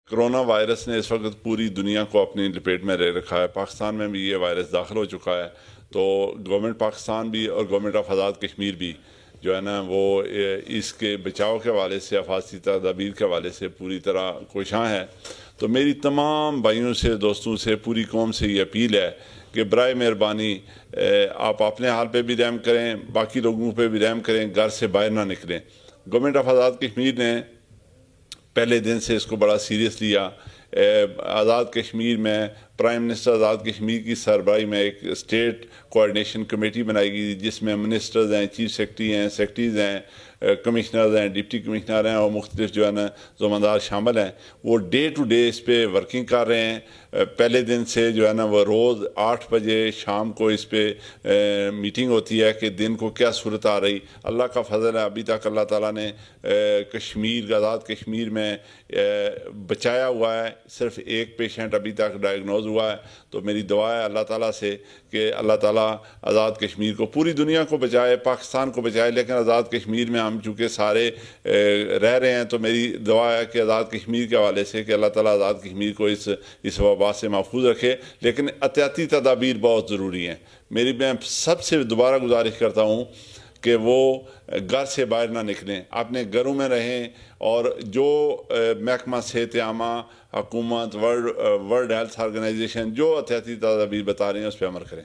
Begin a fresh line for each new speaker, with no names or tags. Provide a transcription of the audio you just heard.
Corona virus نے اس وقت پوری دنیا کو اپنی لپیٹ میں لے رکھا ہے. پاکستان میں بھی یہ وائرس داخل ہو چکا ہے. تو گورنمنٹ پاکستان بھی اور گورنمنٹ آف آزاد کشمیر بھی جو ہے نا وہ اس کے بچاؤ کے حوالے سے حفاظتی تدابیر کے حوالے سے پوری طرح کوشاں ہے. تو میری تمام بھائیوں سے، دوستوں سے، پوری قوم سے یہ اپیل ہے کہ برائے مہربانی آپ اپنے حال پہ بھی رحم کریں، باقی لوگوں پہ بھی رحم کریں، گھر سے باہر نہ نکلیں. گورنمنٹ آف آزاد کشمیر نے پہلے دن سے اس کو بڑا سیریس لیا. آزاد کشمیر میں پرائم منسٹر آزاد کشمیر کی سربراہی میں ایک اسٹیٹ کوآرڈینیشن کمیٹی بنائی گئی جس میں منسٹرز ہیں، چیف سیکرٹری ہیں، سیکرٹریز ہیں، کمشنرز ہیں، ڈپٹی کمشنر ہیں اور مختلف جو ہے نا ذمہ شامل ہیں. وہ ڈے ٹو ڈے اس پہ ورکنگ کر رہے ہیں. پہلے دن سے جو ہے نا وہ روز 8 بجے شام کو اس پہ میٹنگ ہوتی ہے کہ دن کو کیا صورت آ رہی. اللہ کا فضل ہے ابھی تک اللہ تعالیٰ نے کشمیر، آزاد کشمیر میں بچایا ہوا ہے. صرف ایک پیشنٹ ابھی تک ڈائیگنوز ہوا ہے. تو میری دعا ہے اللہ تعالیٰ سے کہ اللہ تعالیٰ آزاد کشمیر کو، پوری دنیا کو بچائے، پاکستان کو بچائے، لیکن آزاد کشمیر میں ہم چونکہ سارے رہ رہے ہیں تو میری دعا ہے کہ آزاد کشمیر کے حوالے سے کہ اللہ تعالیٰ آزاد کشمیر کو اس وبا سے محفوظ رکھے. لیکن احتیاطی تدابیر بہت ضروری ہیں. میں سب سے دوبارہ گزارش کرتا ہوں کہ وہ گھر سے باہر نہ نکلیں، اپنے گھروں میں رہیں، اور جو محکمہ صحت عامہ، حکومت، ورلڈ ہیلتھ آرگنائزیشن جو احتیاطی تدابیر بتا رہے ہیں اس پہ عمل کریں.